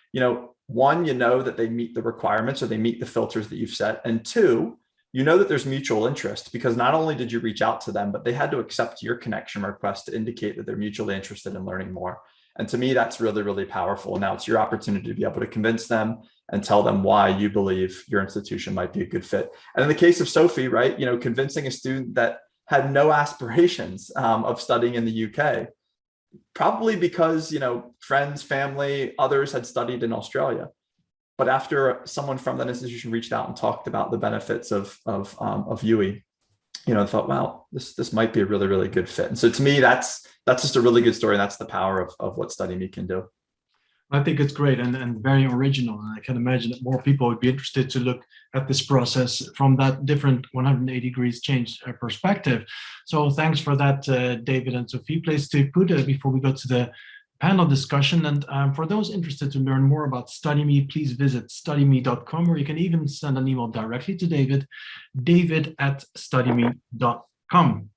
one, that they meet the requirements or they meet the filters that you've set. And two, that there's mutual interest, because not only did you reach out to them, but they had to accept your connection request to indicate that they're mutually interested in learning more. And to me, that's really, really powerful. And now it's your opportunity to be able to convince them and tell them why you believe your institution might be a good fit. And in the case of Sophie, right, convincing a student that had no aspirations of studying in the UK, probably because, friends, family, others had studied in Australia. But after someone from that institution reached out and talked about the benefits of UE, I thought, wow, this might be a really, really good fit. And so to me, that's just a really good story. And that's the power of what StudyMe can do. I think it's great and very original. And I can imagine that more people would be interested to look at this process from that different 180 degrees change perspective. So thanks for that, David and Sophie. Place to put it before we go to the panel discussion. And for those interested to learn more about StudyMe, please visit studyme.com, or you can even send an email directly to david@studyme.com.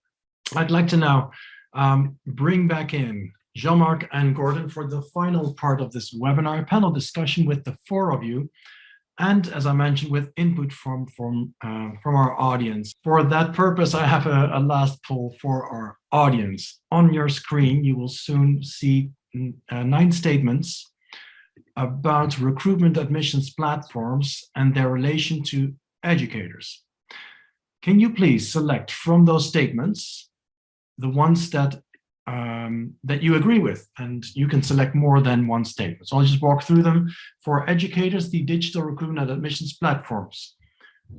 I'd like to now bring back in Jean-Marc and Gordon for the final part of this webinar, panel discussion with the four of you. And as I mentioned, with input from our audience. For that purpose, I have a last poll for our audience. On your screen, you will soon see 9 statements about recruitment admissions platforms and their relation to educators. Can you please select from those statements the ones that you agree with, and you can select more than one statement. So I'll just walk through them. For educators, the digital recruitment admissions platforms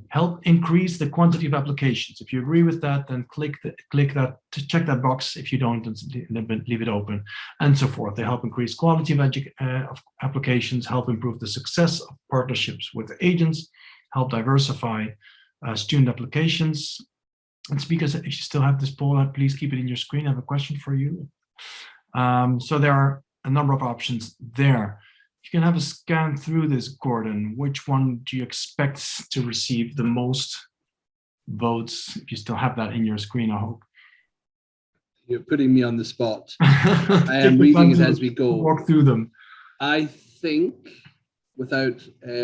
help increase the quantity of applications. If you agree with that, then click that to check that box. If you don't, leave it open, and so forth. They help increase quality of applications, help improve the success of partnerships with agents, help diversify student applications. And speakers, if you still have this poll, please keep it in your screen. I have a question for you. So there are a number of options there. You can have a scan through this, Gordon. Which one do you expect to receive the most votes? If you still have that in your screen, I hope. You're putting me on the spot. I am reading it as we go. Walk through them. I think, without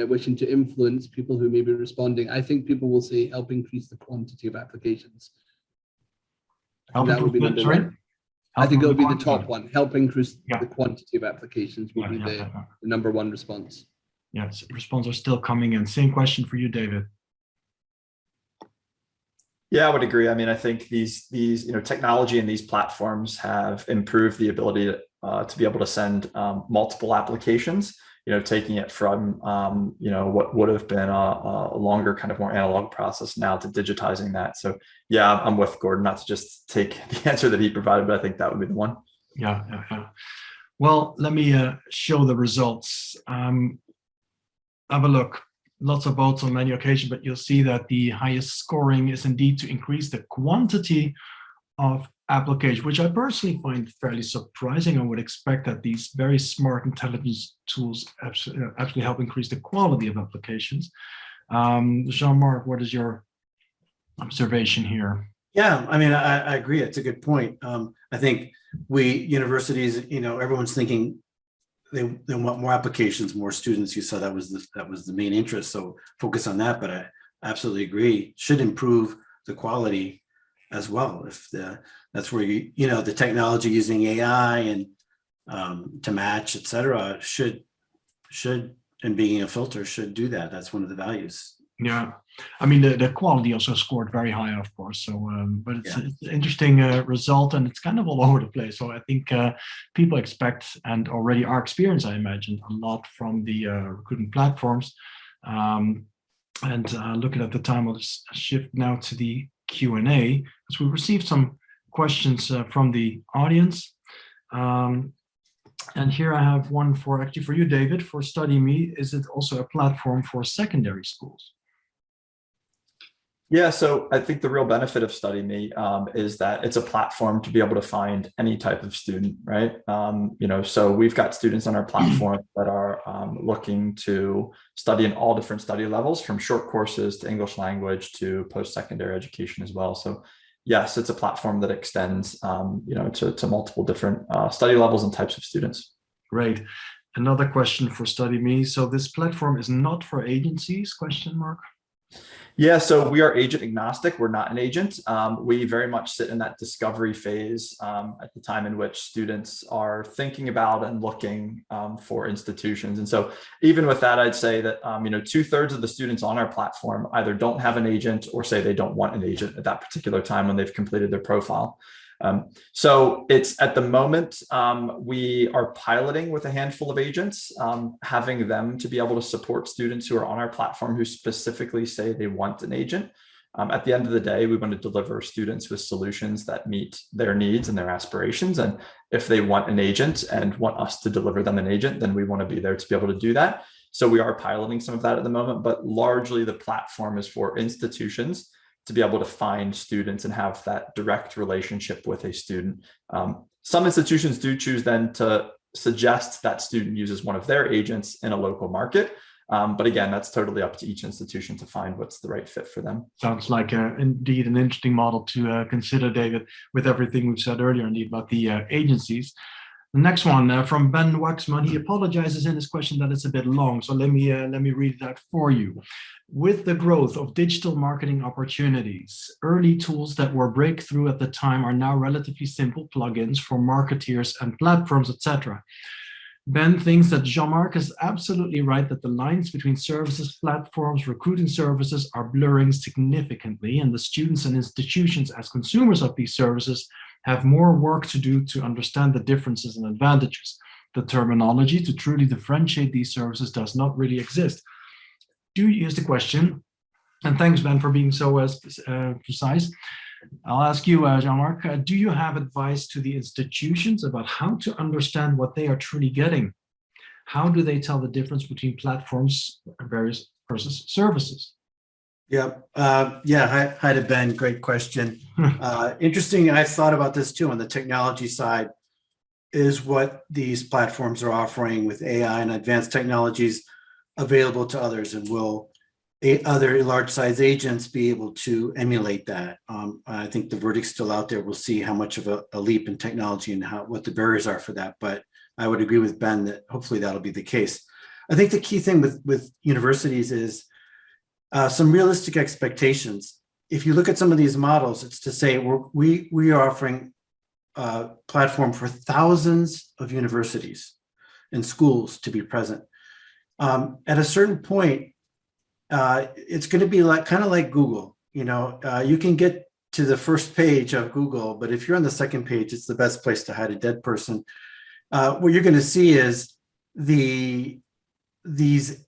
wishing to influence people who may be responding, I think people will say help increase the quantity of applications. That would be number one. I think it'll be the top one. Help increase the quantity of applications will be the number one response. Yes, responses are still coming in. Same question for you, David. Yeah, I would agree. I mean, I think these technology and these platforms have improved the ability to be able to send multiple applications. Taking it from, what would have been a longer, kind of more analog process now to digitizing that. So yeah, I'm with Gordon, not to just take the answer that he provided, but I think that would be the one. Yeah. Well, let me show the results. Have a look. Lots of votes on many occasions, but you'll see that the highest scoring is indeed to increase the quantity of application, which I personally find fairly surprising. I would expect that these very smart intelligence tools actually help increase the quality of applications. Jean-Marc, what is your observation here? Yeah, I mean, I agree. It's a good point. I think universities, everyone's thinking they want more applications, more students. You saw that was the main interest. So focus on that. But I absolutely agree. Should improve the quality as well. That's where the technology using AI and to match, et cetera, should and being a filter should do that. That's one of the values. Yeah, I mean the quality also scored very high, of course. So, but it's an interesting result, and it's kind of all over the place. So I think people expect and already are experiencing, I imagine, a lot from the recruitment platforms. And looking at the time, I'll just shift now to the Q&A, because we received some questions from the audience. And here I have one for you, David, for StudyMe. Is it also a platform for secondary schools? Yeah, so I think the real benefit of StudyMe is that it's a platform to be able to find any type of student, right? So we've got students on our platform that are looking to study in all different study levels, from short courses to English language to post-secondary education as well. So yes, it's a platform that extends, to multiple different study levels and types of students. Great. Another question for StudyMe. So this platform is not for agencies, ? Yeah, so we are agent agnostic. We're not an agent. We very much sit in that discovery phase at the time in which students are thinking about and looking for institutions. And so even with that, I'd say that, 2/3 of the students on our platform either don't have an agent or say they don't want an agent at that particular time when they've completed their profile. So it's at the moment, we are piloting with a handful of agents, having them to be able to support students who are on our platform who specifically say they want an agent. At the end of the day, we want to deliver students with solutions that meet their needs and their aspirations. And if they want an agent and want us to deliver them an agent, then we want to be there to be able to do that. So we are piloting some of that at the moment, but largely the platform is for institutions to be able to find students and have that direct relationship with a student. Some institutions do choose then to suggest that student uses one of their agents in a local market. But again, that's totally up to each institution to find what's the right fit for them. Sounds like indeed an interesting model to consider, David, with everything we've said earlier indeed about the agencies. The next one from Ben Waxman. He apologizes in his question that it's a bit long, so let me read that for you. With the growth of digital marketing opportunities, early tools that were breakthrough at the time are now relatively simple plugins for marketeers and platforms, etc. Ben thinks that Jean-Marc is absolutely right that the lines between services, platforms, recruiting services are blurring significantly, and the students and institutions as consumers of these services have more work to do to understand the differences and advantages. The terminology to truly differentiate these services does not really exist. Here's the question, and thanks, Ben, for being so precise. I'll ask you, Jean-Marc, do you have advice to the institutions about how to understand what they are truly getting? How do they tell the difference between platforms versus services? Yeah. Hi to Ben. Great question. Interesting. I thought about this too on the technology side. Is what these platforms are offering with AI and advanced technologies available to others, and will other large size agents be able to emulate that? I think the verdict's still out there. We'll see how much of a leap in technology and what the barriers are for that. But I would agree with Ben that hopefully that'll be the case. I think the key thing with universities is some realistic expectations. If you look at some of these models, it's to say we are offering a platform for thousands of universities and schools to be present. At a certain point, it's going to be kind of like Google. You can get to the first page of Google, but if you're on the second page, it's the best place to hide a dead person. What you're going to see is these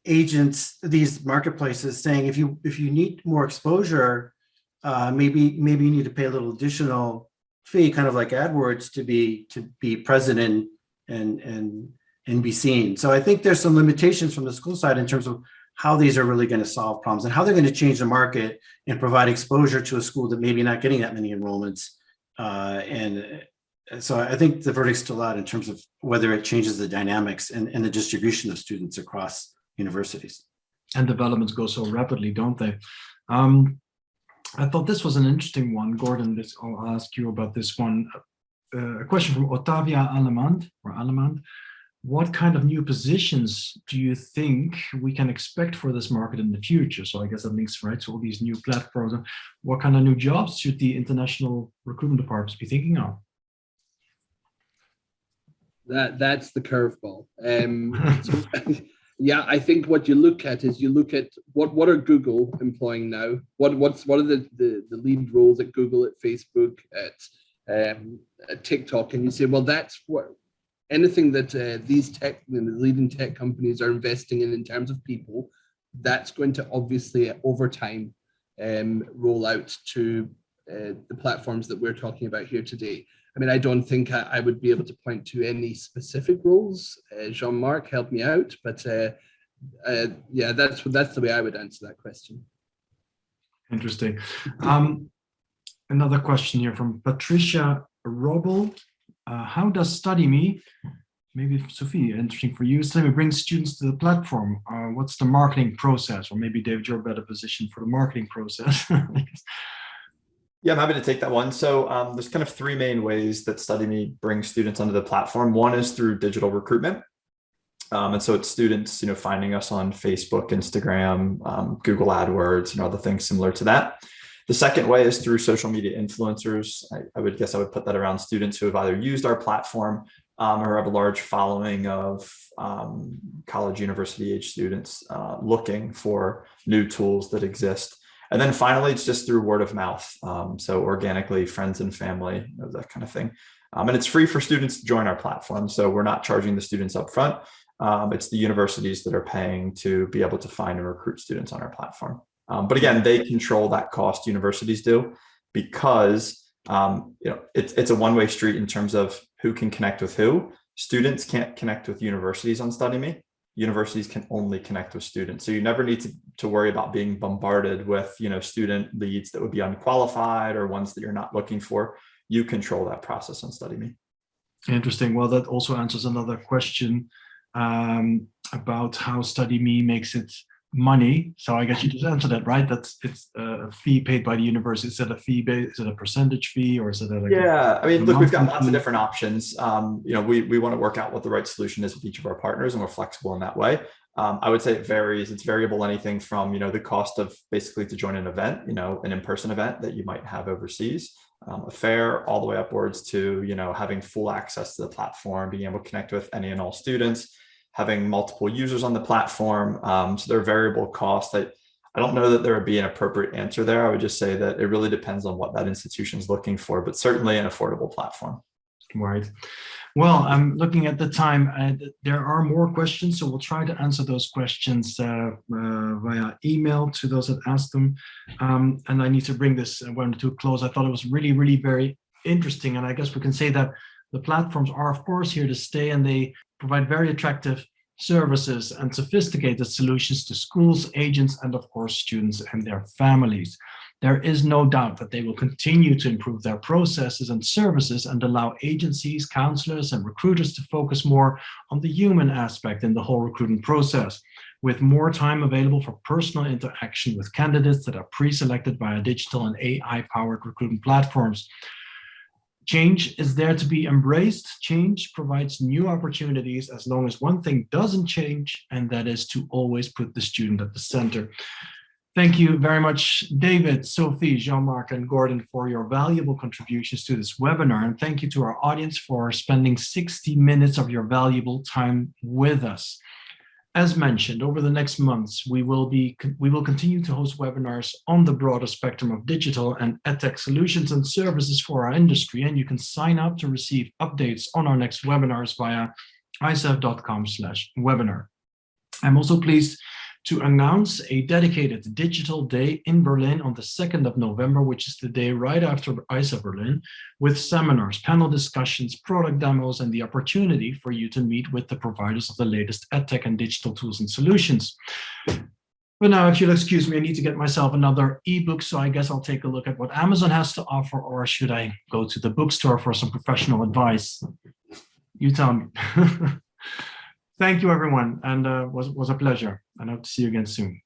agents, these marketplaces saying, if you need more exposure, maybe you need to pay a little additional fee, kind of like AdWords, to be present and be seen. So I think there's some limitations from the school side in terms of how these are really going to solve problems and how they're going to change the market and provide exposure to a school that maybe not getting that many enrollments. And so I think the verdict's still out in terms of whether it changes the dynamics and the distribution of students across universities. And developments go so rapidly, don't they? I thought this was an interesting one, Gordon. I'll ask you about this one. A question from Otavia Alemand. What kind of new positions do you think we can expect for this market in the future? So I guess that links right to all these new platforms. What kind of new jobs should the international recruitment departments be thinking of? That's the curveball. Yeah, I think what you look at is you look at what are Google employing now? What are the lead roles at Google, at Facebook, at TikTok, and you say, well, that's what anything that these leading tech companies are investing in terms of people, that's going to obviously over time roll out to the platforms that we're talking about here today. I mean, I don't think I would be able to point to any specific roles. Jean-Marc, help me out, but yeah, that's the way I would answer that question. Interesting. Another question here from Patricia Robel. How does StudyMe, maybe Sophie, interesting for you, StudyMe brings students to the platform? What's the marketing process? Or maybe David, you're better positioned for the marketing process. Yeah, I'm happy to take that one. So there's kind of three main ways that StudyMe brings students onto the platform. One is through digital recruitment. And so it's students, finding us on Facebook, Instagram, Google AdWords, other things similar to that. The second way is through social media influencers. I would put that around students who have either used our platform or have a large following of college, university age students looking for new tools that exist. And then finally, it's just through word of mouth. So organically, friends and family, that kind of thing. And it's free for students to join our platform. So we're not charging the students up front. It's the universities that are paying to be able to find and recruit students on our platform. But again, they control that cost, universities do, because it's a one-way street in terms of who can connect with who. Students can't connect with universities on StudyMe. Universities can only connect with students. So you never need to worry about being bombarded with, student leads that would be unqualified or ones that you're not looking for. You control that process on StudyMe. Interesting. Well, that also answers another question about how StudyMe makes it money. So I guess you just answered that, right? It's a fee paid by the university. Is it a fee based? Is it a percentage fee, or is it like look, we've got lots of different options. We want to work out what the right solution is with each of our partners, and we're flexible in that way. I would say it varies. It's variable, anything from the cost of basically to join an event, an in-person event that you might have overseas, a fair, all the way upwards to having full access to the platform, being able to connect with any and all students, having multiple users on the platform. So there are variable costs. I don't know that there would be an appropriate answer there. I would just say that it really depends on what that institution is looking for, but certainly an affordable platform. Right. Well, I'm looking at the time. There are more questions, so we'll try to answer those questions via email to those that asked them. And I need to bring this one to a close. I thought it was really, really very interesting. And I guess we can say that the platforms are, of course, here to stay, and they provide very attractive services and sophisticated solutions to schools, agents, and of course, students and their families. There is no doubt that they will continue to improve their processes and services and allow agencies, counselors, and recruiters to focus more on the human aspect in the whole recruitment process, with more time available for personal interaction with candidates that are pre-selected via digital and AI-powered recruitment platforms. Change is there to be embraced. Change provides new opportunities as long as one thing doesn't change, and that is to always put the student at the center. Thank you very much, David, Sophie, Jean-Marc, and Gordon, for your valuable contributions to this webinar. And thank you to our audience for spending 60 minutes of your valuable time with us. As mentioned, over the next months, we will continue to host webinars on the broader spectrum of digital and edtech solutions and services for our industry, and you can sign up to receive updates on our next webinars via isef.com/webinar. I'm also pleased to announce a dedicated digital day in Berlin on the 2nd of November, which is the day right after ISEF Berlin, with seminars, panel discussions, product demos, and the opportunity for you to meet with the providers of the latest edtech and digital tools and solutions. But now, if you'll excuse me, I need to get myself another ebook, so I guess I'll take a look at what Amazon has to offer, or should I go to the bookstore for some professional advice? You tell me. Thank you, everyone, and was a pleasure. I hope to see you again soon.